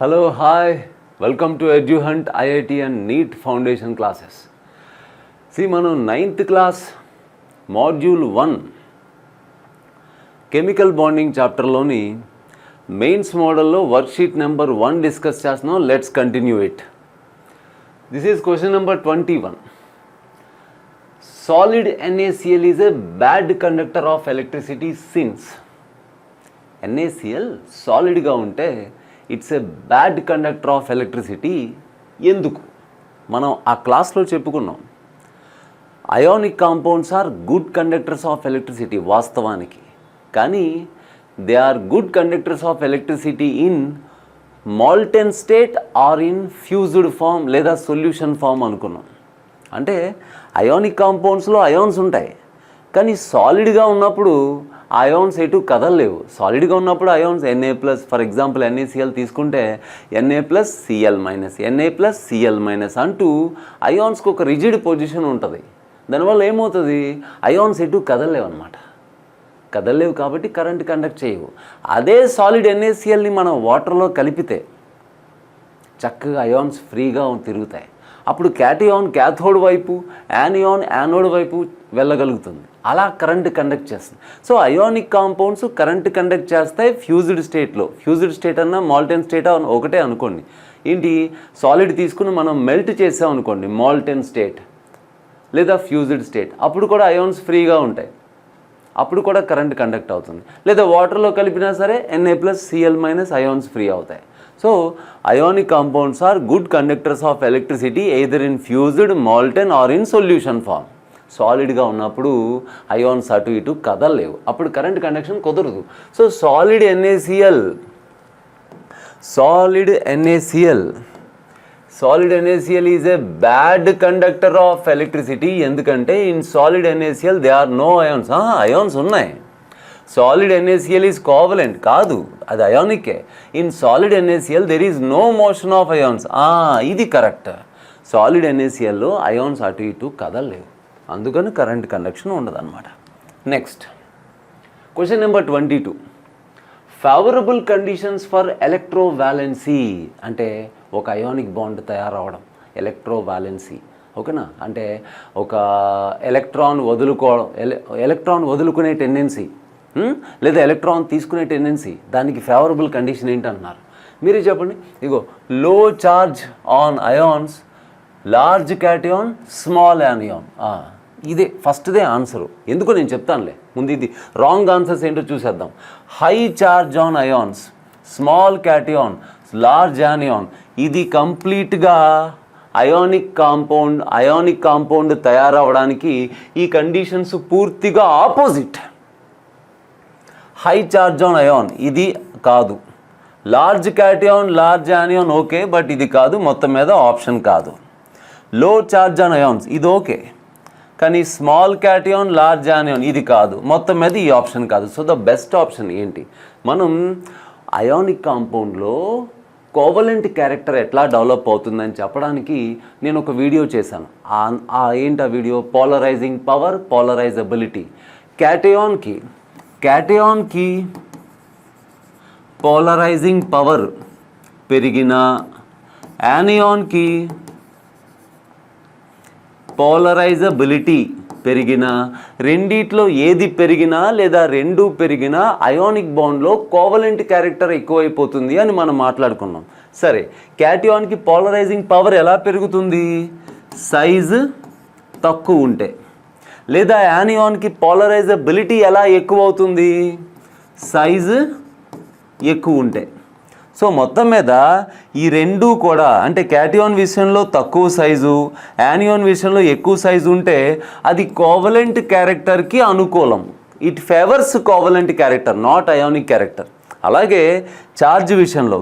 Hello, hi, welcome to EduHunt IIT and NEET Foundation classes. See, మనం 9th class module 1 chemical bonding చాప్టర్లోని mains మోడల్లో worksheet number 1 discuss చేస్తున్నాం. Let's continue it. This is question number 21. Solid NaCl is a bad conductor of electricity since NaCl సాలిడ్గా ఉంటే it's a bad conductor of electricity. ఎందుకు? మనం ఆ క్లాస్లో చెప్పుకున్నాం. Ionic compounds are good conductors of electricity వాస్తవానికి, కానీ they are good conductors of electricity in molten state or in fused form లేదా సొల్యూషన్ ఫామ్ అనుకున్నాం. అంటే అయానిక్ కాంపౌండ్స్లో అయాన్స్ ఉంటాయి, కానీ సాలిడ్గా ఉన్నప్పుడు అయాన్స్ ఎటు కదలలేవు. సాలిడ్గా ఉన్నప్పుడు ions Na+, for example NaCl తీసుకుంటే Na+Cl-, Na+Cl- అంటూ అయాన్స్కి ఒక రిజిడ్ పొజిషన్ ఉంటుంది. దానివల్ల ఏమవుతుంది? అయాన్స్ ఎటు కదలలేవు అనమాట. కదలలేవు కాబట్టి కరెంట్ కండక్ట్ చేయవు. అదే సాలిడ్ NaClని మనం వాటర్లో కలిపితే చక్కగా అయాన్స్ ఫ్రీగా తిరుగుతాయి. అప్పుడు క్యాటియాన్ క్యాథోడ్ వైపు, యానియాన్ యానోడ్ వైపు వెళ్ళగలుగుతుంది. అలా కరెంట్ కండక్ట్ చేస్తుంది. So ionic compounds current conduct చేస్తాయి ఫ్యూజ్డ్ స్టేట్లో. ఫ్యూజ్డ్ స్టేట్ అన్నా మాల్టెన్ స్టేట్ ఒకటే అనుకోండి. ఏంటి, సాలిడ్ తీసుకుని మనం మెల్ట్ చేసాం అనుకోండి, మాల్టెన్ స్టేట్ లేదా ఫ్యూజ్డ్ స్టేట్, అప్పుడు కూడా అయాన్స్ ఫ్రీగా ఉంటాయి. అప్పుడు కూడా కరెంట్ కండక్ట్ అవుతుంది. లేదా వాటర్లో కలిపినా సరే Na+Cl- అయాన్స్ ఫ్రీ అవుతాయి. So ionic compounds are good conductors of electricity either in fused, molten or in solution form. సాలిడ్గా ఉన్నప్పుడు అయాన్స్ అటు ఇటు కదలలేవు, అప్పుడు కరెంట్ కండక్షన్ కుదరదు. So solid NaCl is a bad conductor of electricity. ఎందుకంటే in solid NaCl they are no ions. Ions ఉన్నాయి. Solid NaCl is covalent కాదు, అది అయానికే. In solid NaCl there is no motion of ions. ఇది correct. Solid NaClలో ions అటు ఇటు కదలలేవు, అందుకని కరెంట్ కండక్షన్ ఉండదు అనమాట. Next question number 22. Favourable conditions for electrovalency అంటే ఒక అయానిక్ బాండ్ తయారవడం, ఎలక్ట్రోవాలెన్సీ. ఓకేనా? అంటే ఒక ఎలక్ట్రాన్ వదులుకునే టెండెన్సీ లేదా ఎలక్ట్రాన్ తీసుకునే టెండెన్సీ, దానికి ఫేవరబుల్ కండిషన్ ఏంటంటున్నారు? మీరే చెప్పండి. ఇగో low charge on ions, large cation, small anion. ఇదే ఫస్ట్దే ఆన్సరు. ఎందుకో నేను చెప్తానులే, ముందు ఇది రాంగ్ ఆన్సర్స్ ఏంటో చూసేద్దాం. High charge on ions, small cation, large anion, ఇది కంప్లీట్గా అయానిక్ కాంపౌండ్ తయారవడానికి ఈ కండిషన్స్ పూర్తిగా opposite. High charge on ion ఇది కాదు. Large cation, large anion okay, but ఇది కాదు, మొత్తం మీద ఆప్షన్ కాదు. లో చార్జ్ ఆన్ అయాన్స్ ఇది ఓకే, కానీ స్మాల్ క్యాటియాన్, లార్జ్ యానియాన్ ఇది కాదు, మొత్తం మీద ఈ ఆప్షన్ కాదు. సో ద బెస్ట్ ఆప్షన్ ఏంటి? మనం అయానిక్ కాంపౌండ్లో కోవలెంట్ క్యారెక్టర్ ఎట్లా డెవలప్ అవుతుందని చెప్పడానికి నేను ఒక వీడియో చేశాను. ఏంటి ఆ వీడియో? Polarizing power, polarizability. క్యాటియాన్కి పోలరైజింగ్ పవర్ పెరిగినా, యానియాన్కి పోలరైజబిలిటీ పెరిగినా, రెండిట్లో ఏది పెరిగినా లేదా రెండు పెరిగినా అయానిక్ బాండ్లో కోవలెంట్ క్యారెక్టర్ ఎక్కువైపోతుంది అని మనం మాట్లాడుకున్నాం. సరే, క్యాటియాన్కి పోలరైజింగ్ పవర్ ఎలా పెరుగుతుంది? సైజు తక్కువ ఉంటే. లేదా యానియాన్కి పోలరైజబిలిటీ ఎలా ఎక్కువ అవుతుంది? సైజు ఎక్కువ ఉంటే. సో మొత్తం మీద ఈ రెండు కూడా, అంటే క్యాటియాన్ విషయంలో తక్కువ సైజు, యానియాన్ విషయంలో ఎక్కువ సైజు ఉంటే అది కోవలెంట్ క్యారెక్టర్కి అనుకూలం. It favours covalent character, not ionic character. అలాగే ఛార్జ్ విషయంలో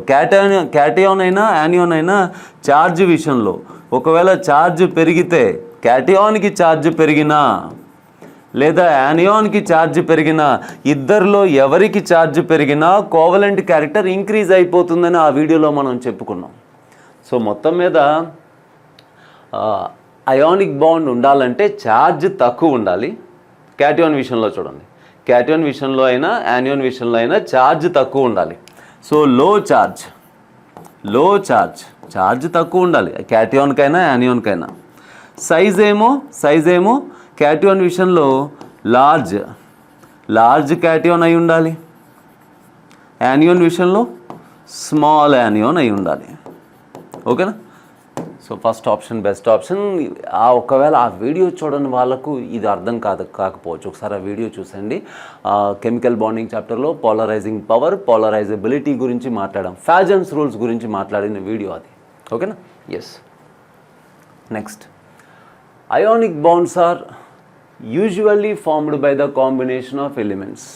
క్యాటియాన్ అయినా యానియాన్ అయినా ఛార్జ్ విషయంలో ఒకవేళ ఛార్జ్ పెరిగితే, క్యాటియాన్కి ఛార్జ్ పెరిగినా లేదా యానియాన్కి ఛార్జ్ పెరిగినా, ఇద్దరిలో ఎవరికి ఛార్జ్ పెరిగినా కోవలెంట్ క్యారెక్టర్ ఇంక్రీజ్ అయిపోతుందని ఆ వీడియోలో మనం చెప్పుకున్నాం. సో మొత్తం మీద అయానిక్ బాండ్ ఉండాలంటే ఛార్జ్ తక్కువ ఉండాలి. క్యాటియాన్ విషయంలో చూడండి, క్యాటియాన్ విషయంలో అయినా యానియాన్ విషయంలో అయినా ఛార్జ్ తక్కువ ఉండాలి. సో లో చార్జ్ లో ఛార్జ్ తక్కువ ఉండాలి క్యాటియాన్కైనా యానియాన్కైనా. సైజ్ ఏమో క్యాటియాన్ విషయంలో లార్జ్ క్యాటియాన్ అయి ఉండాలి, యానియాన్ విషయంలో స్మాల్ యానియాన్ అయి ఉండాలి. ఓకేనా? So first option best option. ఒకవేళ ఆ వీడియో చూడని వాళ్ళకు ఇది అర్థం కాకపోవచ్చు, ఒకసారి ఆ వీడియో చూసండి. కెమికల్ బాండింగ్ చాప్టర్లో పోలరైజింగ్ పవర్, పోలరైజబిలిటీ గురించి మాట్లాడాం, ఫ్యాజన్స్ రూల్స్ గురించి మాట్లాడిన వీడియో అది. ఓకేనా? Yes. Next, ionic bonds are usually formed by the combination of elements.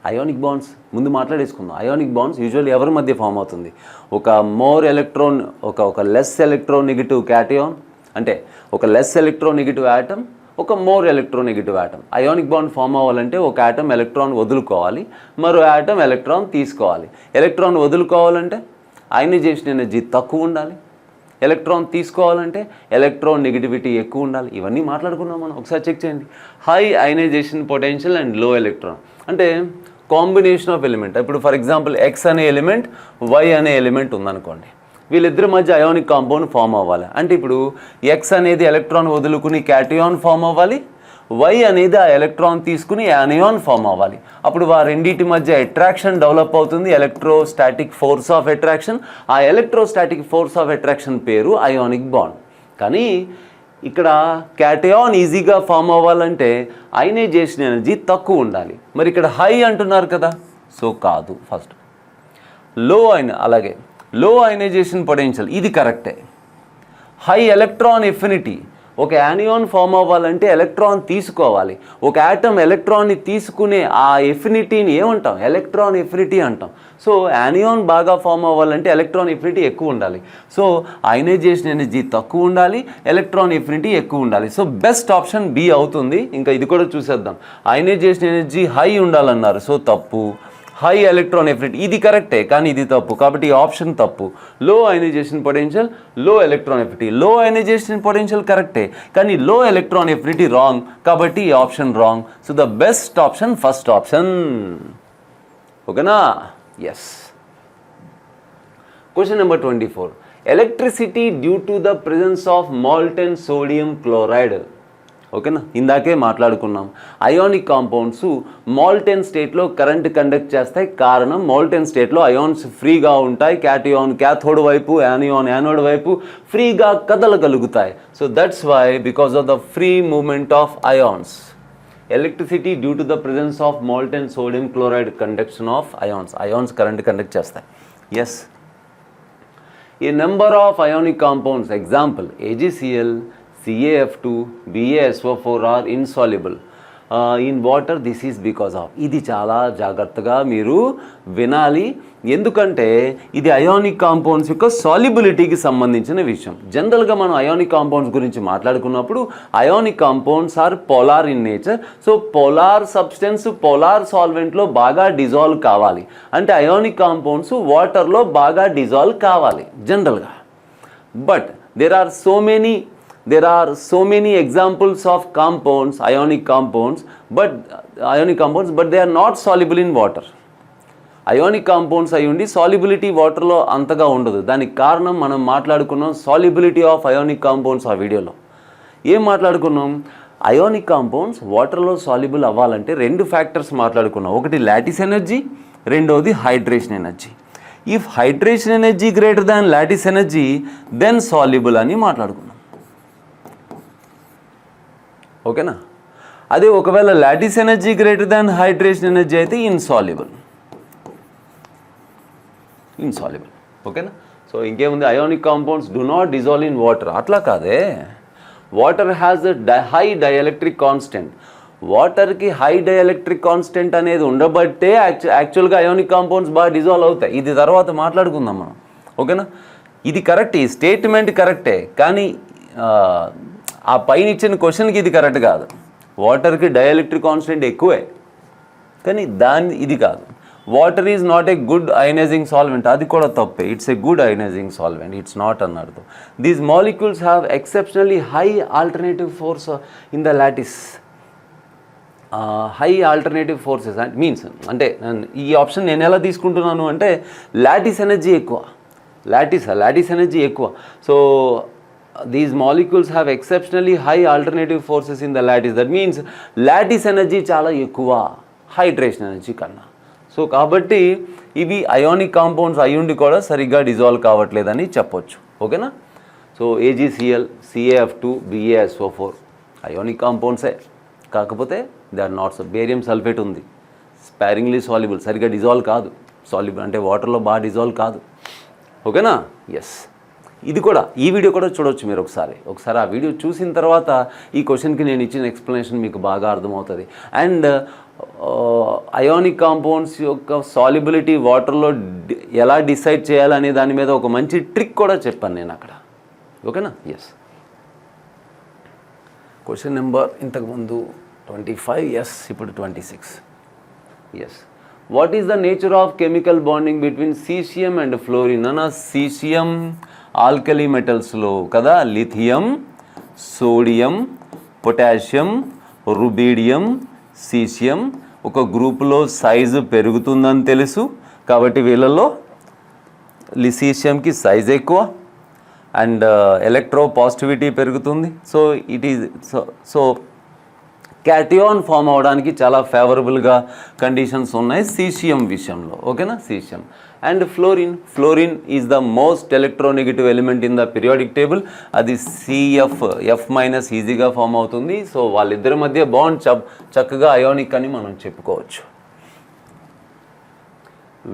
Ionic bonds ముందు మాట్లాడేసుకుందాం. అయానిక్ బాండ్స్ యూజువల్లీ ఎవరి మధ్య ఫామ్ అవుతుంది? ఒక మోర్ ఎలక్ట్రాన్, ఒక లెస్ ఎలక్ట్రోనెగటివ్ క్యాటియాన్, అంటే ఒక లెస్ ఎలక్ట్రోనెగటివ్ యాటమ్, ఒక more electronegative atom. Ionic bond form అవ్వాలంటే ఒక యాటమ్ ఎలక్ట్రాన్ వదులుకోవాలి, మరో యాటమ్ ఎలక్ట్రాన్ తీసుకోవాలి. ఎలక్ట్రాన్ వదులుకోవాలంటే అయనైజేషన్ ఎనర్జీ తక్కువ ఉండాలి, ఎలక్ట్రాన్ తీసుకోవాలంటే ఎలక్ట్రాన్ నెగిటివిటీ ఎక్కువ ఉండాలి. ఇవన్నీ మాట్లాడుకున్నాం మనం, ఒకసారి చెక్ చేయండి. హై అయనైజేషన్ పొటెన్షియల్ అండ్ లో ఎలక్ట్రాన్ అంటే కాంబినేషన్ ఆఫ్ ఎలిమెంట్. ఇప్పుడు ఫర్ ఎగ్జాంపుల్ ఎక్స్ అనే ఎలిమెంట్, వై అనే ఎలిమెంట్ ఉందనుకోండి, వీళ్ళిద్దరి మధ్య అయానిక్ కాంపౌండ్ ఫామ్ అవ్వాలి. అంటే ఇప్పుడు ఎక్స్ అనేది ఎలక్ట్రాన్ వదులుకుని క్యాటియాన్ ఫామ్ అవ్వాలి, వై అనేది ఆ ఎలక్ట్రాన్ తీసుకుని యానియాన్ ఫామ్ అవ్వాలి. అప్పుడు ఆ రెండింటి మధ్య అట్రాక్షన్ డెవలప్ అవుతుంది, ఎలక్ట్రోస్టాటిక్ ఫోర్స్ ఆఫ్ అట్రాక్షన్. ఆ ఎలక్ట్రోస్టాటిక్ ఫోర్స్ ఆఫ్ అట్రాక్షన్ పేరు అయానిక్ బాండ్. కానీ ఇక్కడ క్యాటియాన్ ఈజీగా ఫామ్ అవ్వాలంటే అయనైజేషన్ ఎనర్జీ తక్కువ ఉండాలి. మరి ఇక్కడ హై అంటున్నారు కదా, సో కాదు. ఫస్ట్ అలాగే లో అయనైజేషన్ పొటెన్షియల్, ఇది కరెక్టే. హై ఎలక్ట్రాన్ ఎఫినిటీ, ఒక యానియాన్ ఫామ్ అవ్వాలంటే ఎలక్ట్రాన్ తీసుకోవాలి. ఒక యాటమ్ ఎలక్ట్రాన్ని తీసుకునే ఆ ఎఫినిటీని ఏమంటాం? ఎలక్ట్రాన్ ఎఫినిటీ అంటాం. సో యానియాన్ బాగా ఫామ్ అవ్వాలంటే ఎలక్ట్రాన్ ఎఫినిటీ ఎక్కువ ఉండాలి. సో అయనైజేషన్ ఎనర్జీ తక్కువ ఉండాలి, ఎలక్ట్రాన్ ఎఫినిటీ ఎక్కువ ఉండాలి. సో బెస్ట్ ఆప్షన్ బి అవుతుంది. ఇంకా ఇది కూడా చూసేద్దాం. అయనైజేషన్ ఎనర్జీ హై ఉండాలన్నారు, సో తప్పు. హై ఎలక్ట్రాన్ ఎఫినిటీ, ఇది కరెక్టే కానీ ఇది తప్పు, కాబట్టి ఈ ఆప్షన్ తప్పు. Low ionization potential, low electron affinity. Low ionization potential కరెక్టే కానీ లో ఎలక్ట్రాన్ ఎఫినిటీ రాంగ్, కాబట్టి ఈ option wrong. So the best option first option. ఓకేనా? Yes. Question number 24. Electricity due to the presence of molten sodium chloride. ఓకేనా? ఇందాకే మాట్లాడుకున్నాం. Ionic compounds molten స్టేట్లో current conduct చేస్తాయి. కారణం మాల్టెన్ స్టేట్లో అయాన్స్ ఫ్రీగా ఉంటాయి. క్యాటియాన్ క్యాథోడ్ వైపు, యానియాన్ యానోడ్ వైపు ఫ్రీగా కదలగలుగుతాయి. So that's why, because of the free movement of ions, electricity due to the presence of molten sodium chloride conduction of ions current conduct చేస్తాయి. Yes. A number of ionic compounds, example AgCl, CaF2, BaSO4 are insoluble in water. This is because of. ఇది చాలా జాగ్రత్తగా మీరు వినాలి, ఎందుకంటే ఇది ionic compounds యొక్క సాల్యుబిలిటీకి సంబంధించిన విషయం. జనరల్గా మనం అయానిక్ కాంపౌండ్స్ గురించి మాట్లాడుకున్నప్పుడు ionic compounds are polar in nature. So polar substance polar సాల్వెంట్లో బాగా డిజాల్వ్ కావాలి అంటే అయానిక్ కాంపౌండ్స్ వాటర్లో బాగా డిజాల్వ్ కావాలి జనరల్గా. But there are so many examples of compounds, ionic compounds, but they are not soluble in water. Ionic compounds అయి ఉండి సాల్యుబిలిటీ వాటర్లో అంతగా ఉండదు. దానికి కారణం మనం మాట్లాడుకున్నాం సాల్యుబిలిటీ ఆఫ్ అయానిక్ కాంపౌండ్స్. ఆ వీడియోలో ఏం మాట్లాడుకున్నాం? అయానిక్ కాంపౌండ్స్ వాటర్లో సాల్యుబుల్ అవ్వాలంటే రెండు ఫ్యాక్టర్స్ మాట్లాడుకున్నాం. ఒకటి లాటిస్ ఎనర్జీ, రెండవది hydration energy. If hydration energy greater than lattice energy then soluble అని మాట్లాడుకున్నాం. ఓకేనా? అదే ఒకవేళ lattice energy greater than hydration energy అయితే ఇన్సాల్యుబుల్. ఓకేనా? సో ఇంకేముంది? Ionic compounds do not dissolve in water. అట్లా కాదే, water has high dielectric constant. వాటర్కి హై డైఎలక్ట్రిక్ కాన్స్టెంట్ అనేది ఉండబట్టే యాక్చువల్గా అయానిక్ కాంపౌండ్స్ బాగా డిజాల్వ్ అవుతాయి. ఇది తర్వాత మాట్లాడుకుందాం మనం. ఓకేనా? ఇది కరెక్ట్, ఈ స్టేట్మెంట్ కరెక్టే కానీ ఆ పైన ఇచ్చిన క్వశ్చన్కి ఇది కరెక్ట్ కాదు. వాటర్కి డైఎలక్ట్రిక్ కాన్స్టెంట్ ఎక్కువే కానీ ఇది కాదు. Water is not a good ionizing solvent, అది కూడా తప్పే. It's a good ionizing solvent, it's not అన్నట్టు. These molecules have exceptionally high alternative force in the lattice. High alternative forces means అంటే ఈ ఆప్షన్ నేను ఎలా తీసుకుంటున్నాను అంటే లాటిస్ ఎనర్జీ ఎక్కువ, లాటిస్ ఎనర్జీ ఎక్కువ. So these molecules have exceptionally high alternative forces in the lattice. That means lattice energy చాలా ఎక్కువ హైడ్రేషన్ ఎనర్జీ కన్నా. సో కాబట్టి ఇవి అయానిక్ కాంపౌండ్స్ అయ్యుండి కూడా సరిగ్గా డిజాల్వ్ కావట్లేదని చెప్పొచ్చు. ఓకేనా? So AgCl, CaF2, BaSO4 ionic కాంపౌండ్సే, కాకపోతే they are not. Barium sulphate ఉంది, స్పారింగ్లీ సాల్యుబుల్, సరిగ్గా డిజాల్వ్ కాదు. సాల్యుబుల్ అంటే వాటర్లో బాగా డిజాల్వ్ కాదు. ఓకేనా? ఎస్. ఇది కూడా ఈ వీడియో కూడా చూడవచ్చు మీరు ఒకసారి ఆ వీడియో చూసిన తర్వాత ఈ క్వశ్చన్కి నేను ఇచ్చిన ఎక్స్ప్లెనేషన్ మీకు బాగా అర్థమవుతుంది. అండ్ అయానిక్ కాంపౌండ్స్ యొక్క సాల్యుబిలిటీ వాటర్లో ఎలా డిసైడ్ చేయాలనే దాని మీద ఒక మంచి ట్రిక్ కూడా చెప్పాను నేను అక్కడ. ఓకేనా? ఎస్. క్వశ్చన్ నెంబర్ ఇంతకుముందు 25, ఎస్, ఇప్పుడు 26. Yes. What is the nature of chemical bonding between caesium and fluorine? అన్న సీసియం ఆల్కలీ మెటల్స్లో కదా, lithium, sodium, potassium, rubidium, caesium ఒక గ్రూపులో సైజు పెరుగుతుందని తెలుసు. కాబట్టి వీళ్ళలో సీసియంకి సైజ్ ఎక్కువ అండ్ ఎలక్ట్రో పాజిటివిటీ పెరుగుతుంది. So it is so cation form అవడానికి చాలా ఫేవరబుల్గా కండిషన్స్ ఉన్నాయి సీసియం విషయంలో. ఓకేనా? Caesium and fluorine is the most electronegative element in the periodic table. అది F- ఈజీగా ఫామ్ అవుతుంది. సో వాళ్ళిద్దరి మధ్య బాండ్ చక్కగా అయానిక్ అని మనం చెప్పుకోవచ్చు.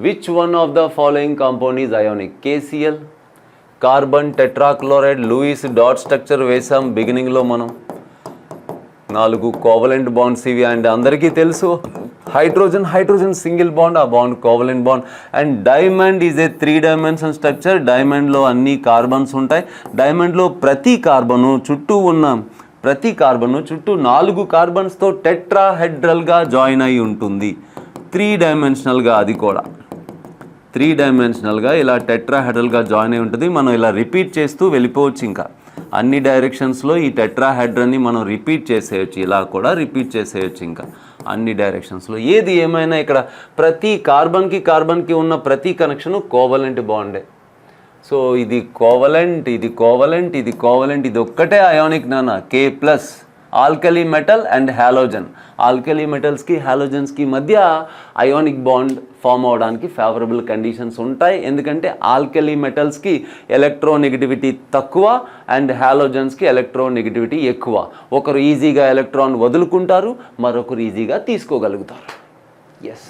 Which one of the following compound is ionic? KCl, carbon tetrachloride, Lewis dot structure వేసాం బిగినింగ్లో మనం. 4 కోవలెంట్ బాండ్స్ ఇవి. అండ్ అందరికీ తెలుసు హైడ్రోజన్ సింగిల్ బాండ్, ఆ bond covalent bond. And diamond is a 3 dimension structure. డైమండ్లో అన్ని కార్బన్స్ ఉంటాయి. డైమండ్లో ప్రతి కార్బను చుట్టూ 4 కార్బన్స్తో టెట్రాహెడ్రల్గా జాయిన్ అయి ఉంటుంది. 3 డైమెన్షనల్గా, అది కూడా 3 డైమెన్షనల్గా ఇలా టెట్రాహెడ్రల్గా జాయిన్ అయి ఉంటుంది. మనం ఇలా రిపీట్ చేస్తూ వెళ్ళిపోవచ్చు. ఇంకా అన్ని డైరెక్షన్స్లో ఈ టెట్రాహెడ్రన్ని మనం రిపీట్ చేసేయచ్చు. ఇలా కూడా రిపీట్ చేసేయచ్చు ఇంకా అన్ని డైరెక్షన్స్లో. ఏది ఏమైనా ఇక్కడ ప్రతి కార్బన్కి ఉన్న ప్రతి కనెక్షను కోవలెంట్ బాండే. సో ఇది కోవలెంట్, ఇది ఒక్కటే అయానిక్ నాన్న. K+ alkali metal and halogen. Alkali మెటల్స్కి హాలోజన్స్కి మధ్య అయానిక్ బాండ్ ఫామ్ అవడానికి ఫేవరబుల్ కండిషన్స్ ఉంటాయి. ఎందుకంటే ఆల్కలీ మెటల్స్కి ఎలక్ట్రోనెగటివిటీ తక్కువ అండ్ హాలోజన్స్కి ఎలక్ట్రోనెగటివిటీ ఎక్కువ. ఒకరు ఈజీగా ఎలక్ట్రాన్ వదులుకుంటారు, మరొకరు ఈజీగా తీసుకోగలుగుతారు. Yes.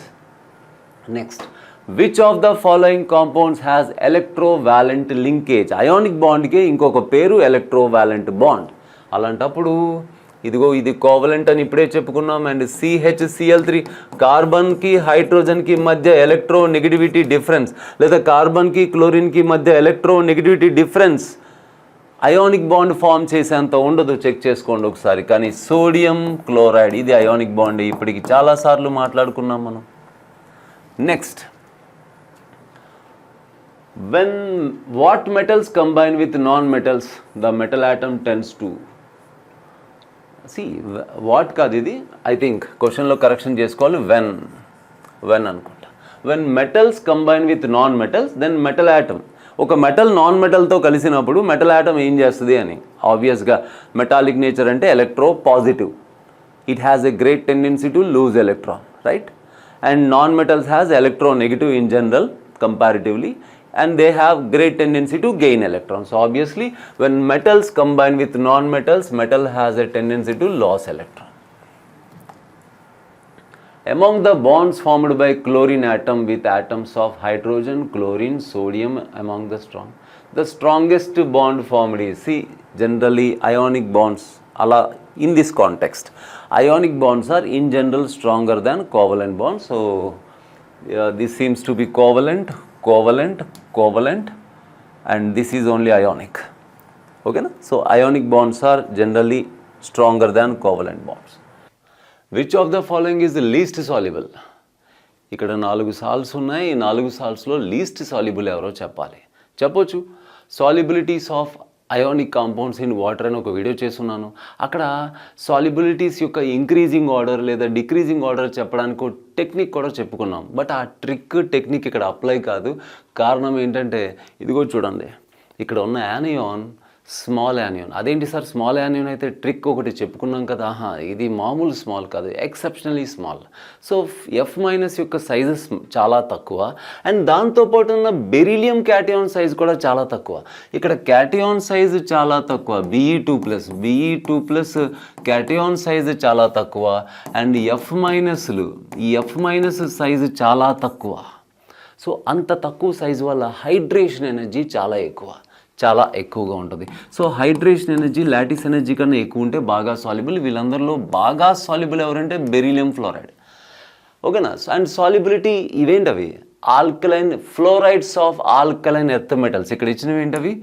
Next, which of the following compounds has electrovalent linkage? Ionic బాండ్కి ఇంకొక పేరు ఎలక్ట్రోవాలెంట్ బాండ్. అలాంటప్పుడు ఇదిగో ఇది కోవలెంట్ అని ఇప్పుడే చెప్పుకున్నాం. అండ్ CHCl3 కార్బన్కి హైడ్రోజన్కి మధ్య ఎలక్ట్రోనెగటివిటీ డిఫరెన్స్, లేదా కార్బన్కి క్లోరిన్కి మధ్య electronegativity difference ionic bond form చేసేంత ఉండదు. చెక్ చేసుకోండి ఒకసారి. కానీ సోడియం క్లోరైడ్ ఇది అయానిక్ బాండ్. ఇప్పటికి చాలాసార్లు మాట్లాడుకున్నాం మనం. Next, what metals combine with non-metals? The metal atom tends to what కాదు ఇది. ఐ థింక్ క్వశ్చన్లో కరెక్షన్ చేసుకోవాలి. వెన్ అనుకుంటా. When metals combine with non metals then metal atom. ఒక మెటల్ నాన్ మెటల్తో కలిసినప్పుడు మెటల్ యాటమ్ ఏం చేస్తుంది అని. ఆబ్వియస్గా మెటాలిక్ నేచర్ అంటే electropositive. It has a great tendency to lose electron, right? And non metals has electronegative in general comparatively, and they have great tendency to gain electrons. So obviously when metals combine with non-metals, metal has a tendency to lose electron. Among the bonds formed by chlorine atom with atoms of hydrogen, chlorine, sodium, among the strongest bond formed is, generally ionic bonds. In this context, ionic bonds are in general stronger than covalent bonds. So this seems to be covalent, and this is only ionic. Okay na? So ionic bonds are generally stronger than covalent bonds. Which of the following is the least soluble? ఇక్కడ 4 salts ఉన్నాయి. ఈ 4 సాల్ట్స్లో least soluble ఎవరో చెప్పాలి. చెప్పొచ్చు. Solubilities of ionic compounds in water అని ఒక video చేస్తున్నాను. అక్కడ సాల్యుబిలిటీస్ యొక్క ఇంక్రీజింగ్ ఆర్డర్ లేదా డిక్రీజింగ్ ఆర్డర్ చెప్పడానికి ఒక టెక్నిక్ కూడా చెప్పుకున్నాం. బట్ ఆ టెక్నిక్ ఇక్కడ అప్లై కాదు. కారణం ఏంటంటే ఇదిగో చూడండి, ఇక్కడ ఉన్న యానియాన్ స్మాల్ యానియాన్. అదేంటి సార్ స్మాల్ యానియాన్ అయితే ట్రిక్ ఒకటి చెప్పుకున్నాం కదా, ఇది మామూలు స్మాల్ కాదు, exceptionally small. So F minus యొక్క సైజెస్ చాలా తక్కువ అండ్ దాంతోపాటు ఉన్న బెరీలియం క్యాటియాన్ సైజ్ కూడా చాలా తక్కువ. ఇక్కడ క్యాటియాన్ సైజు చాలా తక్కువ, Be2+ క్యాటియాన్ సైజు చాలా తక్కువ అండ్ ఈ ఎఫ్ మైనస్ సైజు చాలా తక్కువ. సో అంత తక్కువ సైజు వల్ల హైడ్రేషన్ ఎనర్జీ చాలా ఎక్కువగా ఉంటుంది. So hydration energy lattice energy కన్నా ఎక్కువ ఉంటే బాగా సాల్యుబుల్. వీళ్ళందరిలో బాగా సాల్యుబుల్ ఎవరంటే బెరీలియం ఫ్లోరైడ్. ఓకేనా. అండ్ సాల్యుబిలిటీ ఇవేంటవి alkaline fluorides of alkaline earth metals. ఇక్కడ ఇచ్చినవి ఏంటవి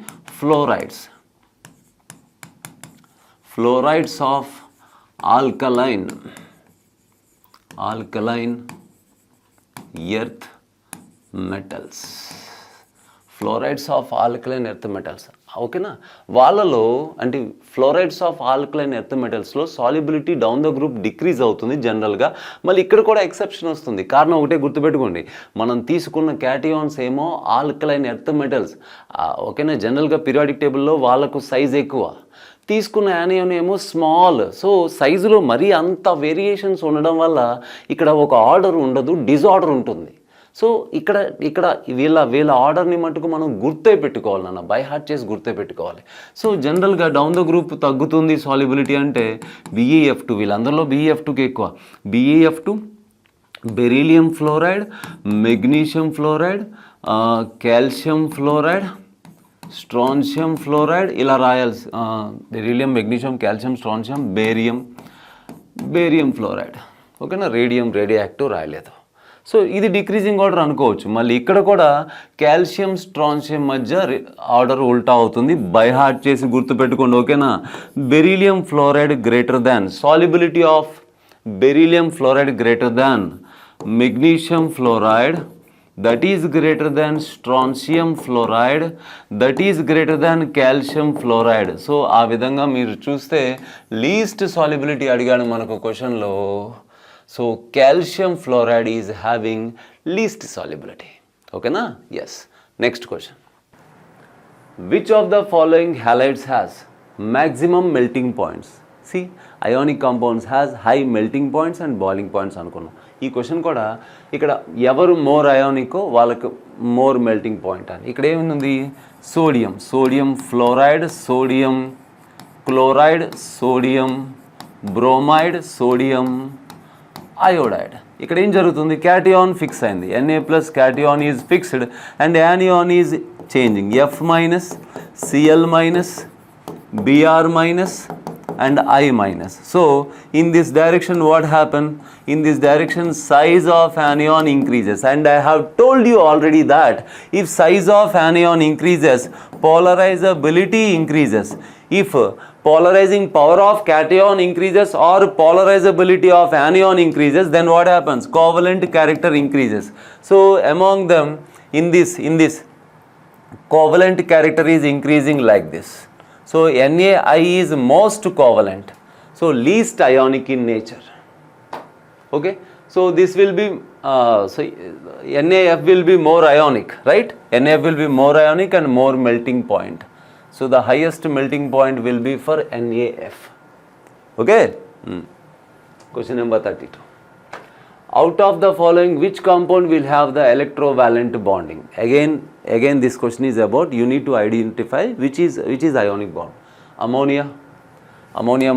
fluorides of alkaline earth metals. Fluorides of alkaline earth metals. ఓకేనా. వాళ్ళలో అంటే ఫ్లోరైడ్స్ ఆఫ్ ఆల్కలైన్ ఎర్త్ మెటల్స్లో solubility down the group decrease అవుతుంది జనరల్గా. మళ్ళీ ఇక్కడ కూడా ఎక్సెప్షన్ వస్తుంది. కారణం ఒకటే గుర్తుపెట్టుకోండి, మనం తీసుకున్న క్యాటియాన్స్ ఏమో ఆల్కలైన్ ఎర్త్ మెటల్స్. ఓకేనా. జనరల్గా పీరియాడిక్ టేబుల్లో వాళ్ళకు సైజ్ ఎక్కువ, తీసుకున్న యానియాన్ ఏమో స్మాల్. సో సైజులో మరీ అంత వేరియేషన్స్ ఉండడం వల్ల ఇక్కడ ఒక ఆర్డర్ ఉండదు, డిజార్డర్ ఉంటుంది. సో ఇక్కడ వీళ్ళ ఆర్డర్ని మటుకు మనం పెట్టుకోవాలి నాన్న, బై హార్ట్ చేసి పెట్టుకోవాలి. సో జనరల్గా డౌన్ ద గ్రూప్ తగ్గుతుంది సాల్యుబిలిటీ అంటే BeF2. వీళ్ళందరిలో BeF2కి ఎక్కువ. BeF2, beryllium fluoride, magnesium fluoride, calcium fluoride, strontium fluoride ఇలా రాయాల్సి. Beryllium, magnesium, calcium, strontium, barium fluoride. ఓకేనా. రేడియో యాక్టివ్ రాయలేదు. సో ఇది డిక్రీజింగ్ ఆర్డర్ అనుకోవచ్చు. మళ్ళీ ఇక్కడ కూడా కాల్షియం స్ట్రాన్షియం మధ్య ఆర్డర్ ఉల్టా అవుతుంది. బై హార్ట్ చేసి గుర్తుపెట్టుకోండి. ఓకేనా. Beryllium fluoride greater than, solubility of beryllium fluoride greater than magnesium fluoride, that is greater than strontium fluoride, that is greater than calcium fluoride. So ఆ విధంగా మీరు చూస్తే లీస్ట్ సాల్యుబిలిటీ అడిగాడు మనకు క్వశ్చన్లో. So calcium fluoride is having least solubility. Okay na? Yes. Next question. Which of the following halides has maximum melting points? See, ionic compounds has high melting points and boiling points అనుకున్నాం. ఈ question కూడా ఇక్కడ ఎవరు more అయానికో వాళ్ళకు more melting point అని. ఇక్కడ ఏముంది? Sodium fluoride, sodium chloride, sodium bromide, sodium iodide. ఇక్కడ ఏం జరుగుతుంది? క్యాటియాన్ ఫిక్స్ అయింది, Na+ cation is fixed and anion is changing, F-, Cl-, Br- and I-. So in this direction what happened? In this direction size of anion increases, and I have told you already that if size of anion increases, polarizability increases. If polarizing power of cation increases or polarizability of anion increases, then what happens? Covalent character increases. So among them, in this covalent character is increasing like this. So NaI is most covalent, so least ionic in nature. Okay, so this will be NaF will be more ionic, right? NaF will be more ionic and more melting point. So the highest melting point will be for NaF. Okay. Question number 32. Out of the following, which compound will have the electrovalent bonding? Again this question is about, you need to identify which is ionic bond. Ammonia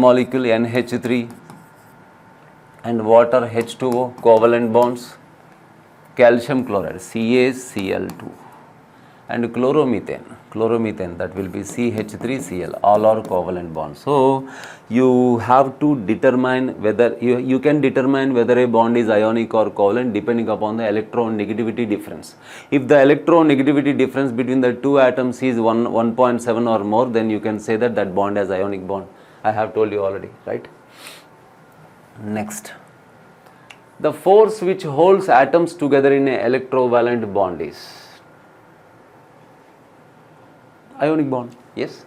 molecule NH3 and water H2O, covalent bonds. Calcium chloride CaCl2 and chloromethane, that will be CH3Cl, all are covalent bonds. So you have to determine whether you can determine whether a bond is ionic or covalent depending upon the electronegativity difference. If the electronegativity difference between the two atoms is 1.7 or more, then you can say that bond has ionic bond. I have told you already, right? Next, the force which holds atoms together in a electrovalent bond is ionic bond. Yes.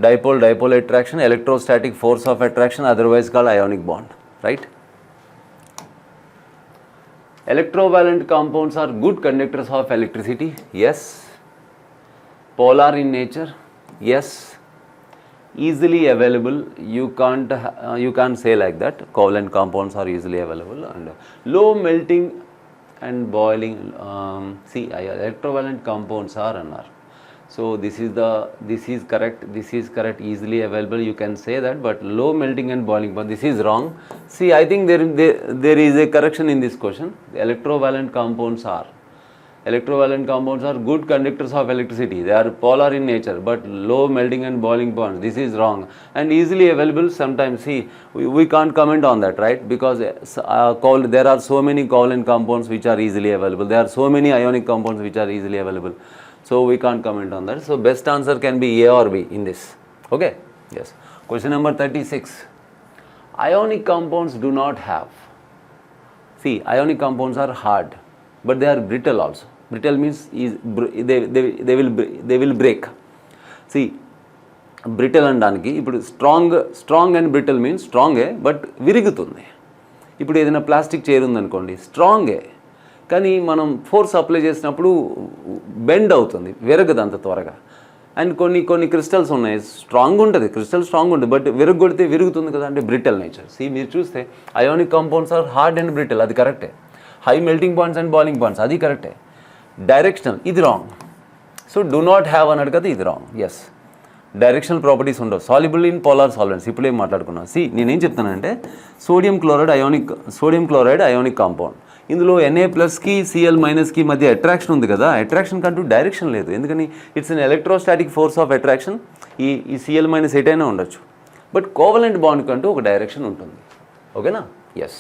dipole attraction, electrostatic force of attraction, otherwise called ionic bond, right? Electrovalent compounds are good conductors of electricity, yes. Polar in nature, yes. Easily available, you can't say like that. Covalent compounds are easily available, and low melting and boiling. Electrovalent compounds are another. So this is correct, easily available, you can say that, but low melting and boiling point, this is wrong. See, I think there is a correction in this question. The electrovalent compounds are good conductors of electricity. They are polar in nature, but low melting and boiling points, this is wrong. And easily available, sometimes, see, we can't comment on that, right? Because there are so many covalent compounds which are easily available. There are so many ionic compounds which are easily available. So we can't comment on that. So best answer can be A or B in this. Okay? Yes. Question number 36. Ionic compounds do not have. See, ionic compounds are hard, but they are brittle also. Brittle means they will break. See, brittle అనడానికి ఇప్పుడు strong and brittle means స్ట్రాంగే but విరుగుతుంది. ఇప్పుడు ఏదైనా plastic chair ఉందనుకోండి, స్ట్రాంగే, కానీ మనం force apply చేసినప్పుడు బెండ్ అవుతుంది, విరగదు అంత త్వరగా. అండ్ కొన్ని క్రిస్టల్స్ ఉన్నాయి, స్ట్రాంగ్ ఉంటుంది, క్రిస్టల్ స్ట్రాంగ్ ఉంటుంది, బట్ విరగొడితే విరుగుతుంది కదా, అంటే బ్రిటల్ నేచర్. మీరు చూస్తే ionic compounds are hard and brittle, అది కరెక్టే. High melting points and boiling points, అది కరెక్టే. డైరెక్షనల్, ఇది wrong. So do not have అన్నాడు కదా, ఇది రాంగ్. ఎస్, డైరెక్షనల్ ప్రాపర్టీస్ ఉండవు. సాల్యుబుల్ ఇన్ పోలార్ సాల్వెంట్స్, ఇప్పుడు ఏం మాట్లాడుకున్నాం. నేనేం చెప్తానంటే సోడియం క్లోరైడ్ అయోనిక్ కాంపౌండ్. ఇందులో Na+కి Cl- మధ్య అట్రాక్షన్ ఉంది కదా, అట్రాక్షన్ కంటూ డైరెక్షన్ లేదు. ఎందుకని? It's an electrostatic force of attraction. ఈ Cl- ఎటైనా ఉండొచ్చు, బట్ కోవలెంట్ బాండ్ కంటూ ఒక డైరెక్షన్ ఉంటుంది. ఓకేనా? ఎస్.